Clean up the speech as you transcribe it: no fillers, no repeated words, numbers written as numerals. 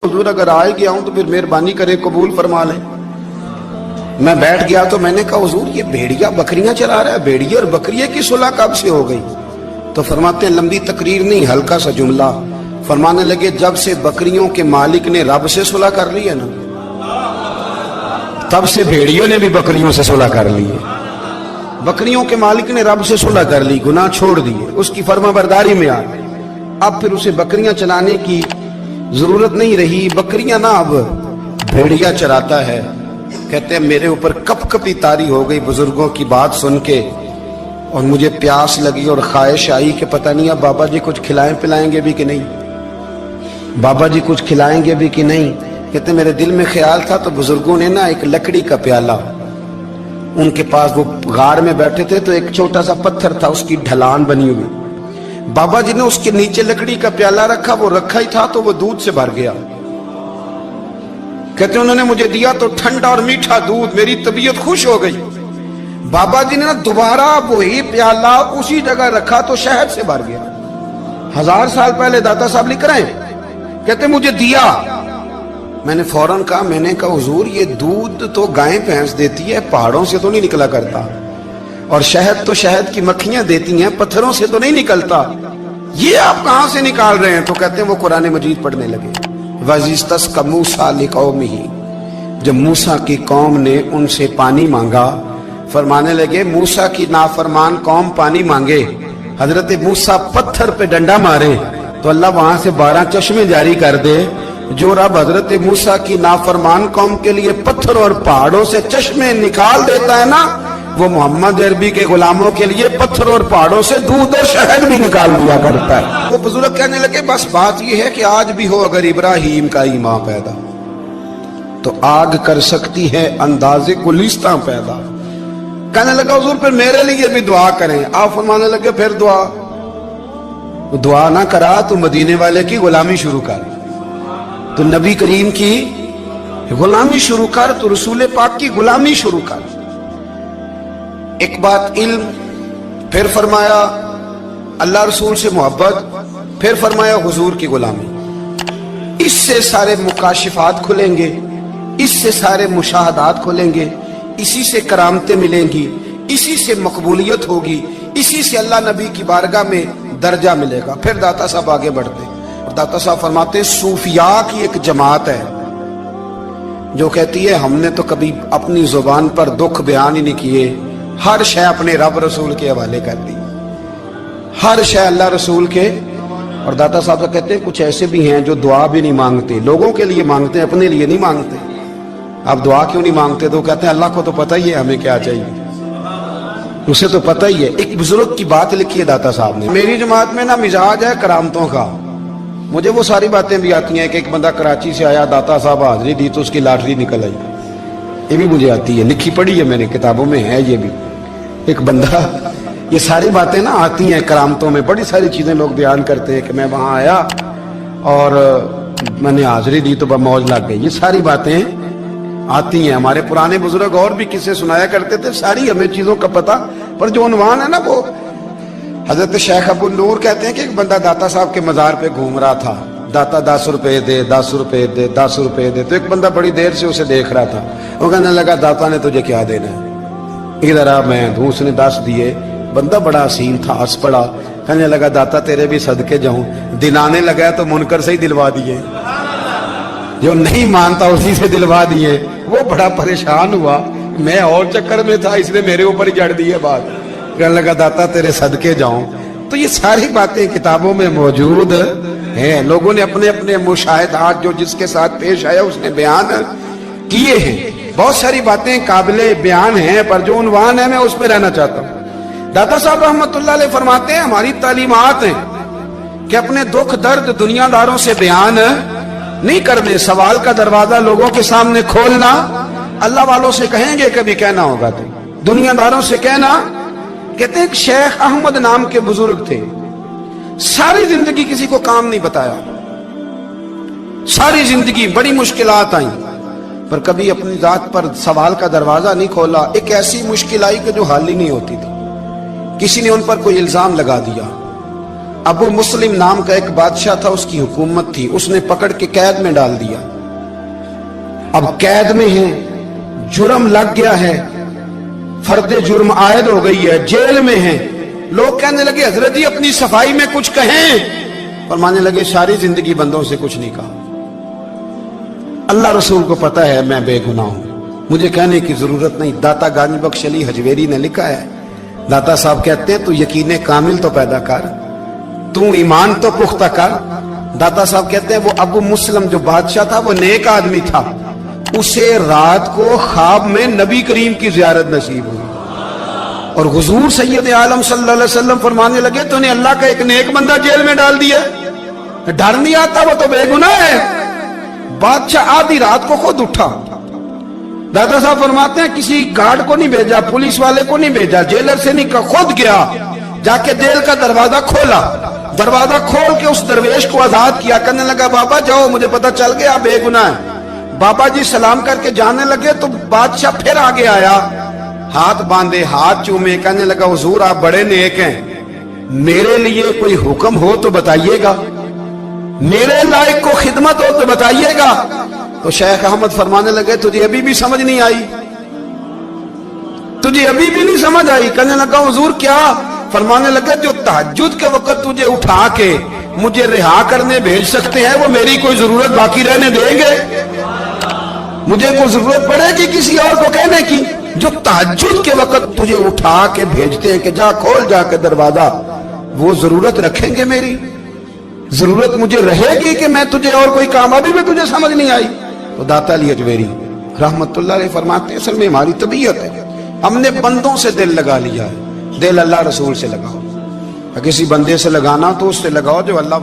हुजूर अगर आए गया हूं तो फिर मेहरबानी करे कबूल फरमा लें। मैं बैठ गया तो मैंने कहा हुजूर ये भेड़िया बकरियां चला रहा है, भेड़िया और बकरिया की सुलह कब से हो गई? तो फरमाते हैं लंबी तकरीर नहीं, हल्का सा जुमला। फरमाने लगे जब से बकरियों के मालिक ने रब से सुलह कर ली है ना, तब से भेड़ियों ने भी बकरियों से सुलह कर ली है। बकरियों के मालिक ने रब से सुलह कर ली, गुनाह छोड़ दिए, उसकी फर्माबरदारी में आ गए। अब फिर उसे बकरियां चलाने की जरूरत नहीं रही। बकरियां ना अब भेड़िया चराता है। कहते हैं मेरे ऊपर कपकपी तारी हो गई बुजुर्गों की बात सुन के, और मुझे प्यास लगी और ख्वाहिश आई कि पता नहीं अब बाबा जी कुछ खिलाएं पिलाएंगे भी कि नहीं, बाबा जी कुछ खिलाएंगे भी कि नहीं। कहते मेरे दिल में ख्याल था तो बुजुर्गों ने ना एक लकड़ी का प्याला, उनके पास वो गाड़ में बैठे थे तो एक छोटा सा पत्थर था, उसकी ढलान बनी हुई, बाबा जी ने उसके नीचे लकड़ी का प्याला रखा, वो रखा ही था तो वो दूध से भर गया। कहते उन्होंने मुझे दिया तो ठंडा और मीठा दूध, मेरी तबीयत खुश हो गई। बाबा जी ने ना दोबारा वही प्याला उसी जगह रखा तो शहद से भर गया। 1000 साल पहले दाता साहब लिख रहे हैं, कहते मुझे दिया, मैंने फौरन कहा, मैंने कहा हुजूर ये दूध तो गाय भैंस देती है, पहाड़ों से तो नहीं निकला करता, और शहद तो शहद की मक्खियां देती हैं, पत्थरों से तो नहीं निकलता, ये आप कहां से निकाल रहे हैं? तो कहते हैं वो कुरान मजीद पढ़ने लगे। वज़िस्तस्क़ा मूसा लिक़ौमिही, जब मूसा की कौम ने उनसे पानी मांगा, फरमाने लगे मूसा की नाफरमान कौम पानी मांगे, हजरत मूसा पत्थर पे डंडा मारे तो अल्लाह वहां से 12 चश्मे जारी कर दे। जो रब हजरत मूसा की नाफरमान कौम के लिए पत्थर और पहाड़ों से चश्मे निकाल देता है ना, वो मोहम्मद अरबी के गुलामों के लिए पत्थर और पहाड़ों से दूध और शहद भी निकाल दिया करता है। वो बुजुर्ग कहने लगे बस बात ये है कि आज भी हो अगर इब्राहिम का ईमान पैदा तो आग कर सकती है अंदाजे गुलिस्तां पैदा। कहने लगा हुजूर फिर मेरे लिए भी दुआ करें। आप फरमाने लगे फिर दुआ ना करा तो मदीने वाले की गुलामी शुरू कर, तो नबी करीम की गुलामी शुरू कर, तो रसूल पाक की गुलामी शुरू कर। एक बात इल्म, फिर फरमाया अल्लाह रसूल से मोहब्बत, फिर फरमाया हुजूर की गुलामी। इससे सारे मुकाशिफात खुलेंगे, इससे सारे मुशाहदात खुलेंगे, इसी से करामतें मिलेंगी, इसी से मकबूलियत होगी, इसी से अल्लाह नबी की बारगाह में दर्जा मिलेगा। फिर दाता साहब आगे बढ़ते और दाता साहब फरमाते सूफिया की एक जमात है जो कहती है हमने तो कभी अपनी जुबान पर दुख बयान ही नहीं किए, हर शय अपने रब रसूल के हवाले कर दी, हर शय अल्लाह रसूल के। और दाता साहब कहते हैं कुछ ऐसे भी हैं जो दुआ भी नहीं मांगते, लोगों के लिए मांगते हैं, अपने लिए नहीं मांगते। आप दुआ क्यों नहीं मांगते? तो कहते हैं अल्लाह को तो पता ही है हमें क्या चाहिए, उसे तो पता ही है। एक बुजुर्ग की बात लिखी है दाता साहब ने, मेरी जमात में ना मिजाज है करामतों का, मुझे वो सारी बातें भी आती हैं कि एक बंदा कराची से आया, दाता साहब हाजिरी दी तो उसकी लॉटरी निकल आई, ये भी मुझे आती है, लिखी पढ़ी है मैंने, किताबों में है ये भी। एक बंदा, ये सारी बातें ना आती हैं करामतों में, बड़ी सारी चीजें लोग बयान करते हैं कि मैं वहां आया और मैंने हाजिरी दी तो मौज लग गई, ये सारी बातें आती हैं। हमारे पुराने बुजुर्ग और भी किस्से सुनाया करते थे, सारी हमें चीजों का पता, पर जो उन्वान है ना वो हजरत शेख अबू नूर कहते हैं कि एक बंदा दाता साहब के मजार पे घूम रहा था, दाता 10 रुपए दे, 10 रुपए दे, 10 रुपए दे। तो एक बंदा बड़ी देर से उसे देख रहा था, वो कहने लगा दाता ने तुझे क्या देना है, इधर आ मैं दूं। उसने 10 दिए। बंदा बड़ा हसीन था, हंस पड़ा, कहने लगा दाता तेरे भी सदके जाऊं। दिलाने लगा तो मुनकर से ही दिलवा दिए, जो नहीं मानता उसी से दिलवा दिए। वो बड़ा परेशान हुआ, मैं और चक्कर में था, इसने मेरे ऊपर ही जड़ दी है बात। कहने लगा दाता तेरे सदके जाऊं। तो ये सारी बातें किताबों में मौजूद हैं, लोगों ने अपने अपने मुशाहिदात जो जिसके साथ पेश आया उसने बयान किए हैं। बहुत सारी बातें काबिले बयान हैं, पर जो उन्वान है मैं उस पर रहना चाहता हूं। दाता साहब रहमतुल्लाह अलैह फरमाते हैं हमारी तालीमात हैं कि अपने दुख दर्द दुनियादारों से बयान नहीं करने, सवाल का दरवाजा लोगों के सामने खोलना। अल्लाह वालों से कहेंगे कभी कहना होगा तो दुनियादारों से कहना। कहते हैं शेख अहमद नाम के बुजुर्ग थे, सारी जिंदगी किसी को काम नहीं बताया, सारी जिंदगी बड़ी मुश्किलात आई, पर कभी अपनी जात पर सवाल का दरवाजा नहीं खोला। एक ऐसी मुश्किल आई कि जो हल ही नहीं होती थी, किसी ने उन पर कोई इल्जाम लगा दिया, ابو मुस्लिम नाम का एक बादशाह था, उसकी हुकूमत थी, उसने पकड़ के कैद में डाल दिया। अब कैद में है, जुर्म लग गया है, फर्द जुर्म आयद हो गई है, जेल में है। लोग कहने लगे हजरत जी अपनी सफाई में कुछ कहें। फरमाने लगे सारी जिंदगी बंदों से कुछ नहीं कहा, अल्लाह रसूल को पता है मैं बेगुनाह हूं, मुझे कहने की जरूरत नहीं। दाता गानी बख्श अली हजवेरी ने लिखा है, दाता साहब कहते हैं तू यकीन कामिल तो पैदा कर, तू ईमान तो पुख्ता कर। दाता साहब कहते हैं वो अबू मुस्लिम जो बादशाह था वो नेक आदमी था, उसे रात को ख्वाब में नबी करीम की जियारत नसीब हुई और हुजूर सैयद आलम सल्लल्लाहु अलैहि वसल्लम फरमाने लगे तूने अल्लाह का एक नेक बंदा जेल में डाल दिया, डर नहीं आता, वो तो बेगुनाह है। बादशाह आधी रात को खुद उठा। दादा साहब फरमाते हैं किसी गार्ड को नहीं भेजा, पुलिस वाले को नहीं भेजा, जेलर से नहीं कहा, खुद गया, जाके जेल का दरवाजा खोला, दरवाजा खोल के उस दरवेश को आजाद किया, कहने लगा बाबा जाओ मुझे पता चल गया आप बेगुनाह है। बाबा जी सलाम करके जाने लगे तो बादशाह फिर आगे आया, हाथ बांधे, हाथ चूमे, कहने लगा हुजूर आप बड़े नेक हैं, मेरे लिए कोई हुक्म हो तो बताइएगा, मेरे लायक को खिदमत हो तो बताइएगा। तो शेख अहमद फरमाने लगे तुझे अभी भी समझ नहीं आई, तुझे अभी भी नहीं समझ आई। कहने लगा हुजूर क्या? फरमाने लगे जो तहज्जुद के वक्त तुझे उठा के मुझे रिहा करने भेज सकते हैं वो मेरी कोई जरूरत बाकी रहने देंगे? मुझे कोई जरूरत पड़ेगी किसी और को कहने की? जो तहज्जुद के वक्त तुझे उठा के भेजते हैं कि जा खोल जाके दरवाजा, वो जरूरत रखेंगे मेरी? जरूरत मुझे रहेगी कि मैं तुझे और कोई काम, अभी भी तुझे समझ नहीं आई? तो दाता अली हजवेरी रहमतुल्लाह अलैह फरमाते हैं असल में हमारी तबीयत है, हमने बंदों से दिल लगा लिया है, दिल अल्लाह रसूल से लगाओ, किसी बंदे से लगाना तो उससे लगाओ जो अल्लाह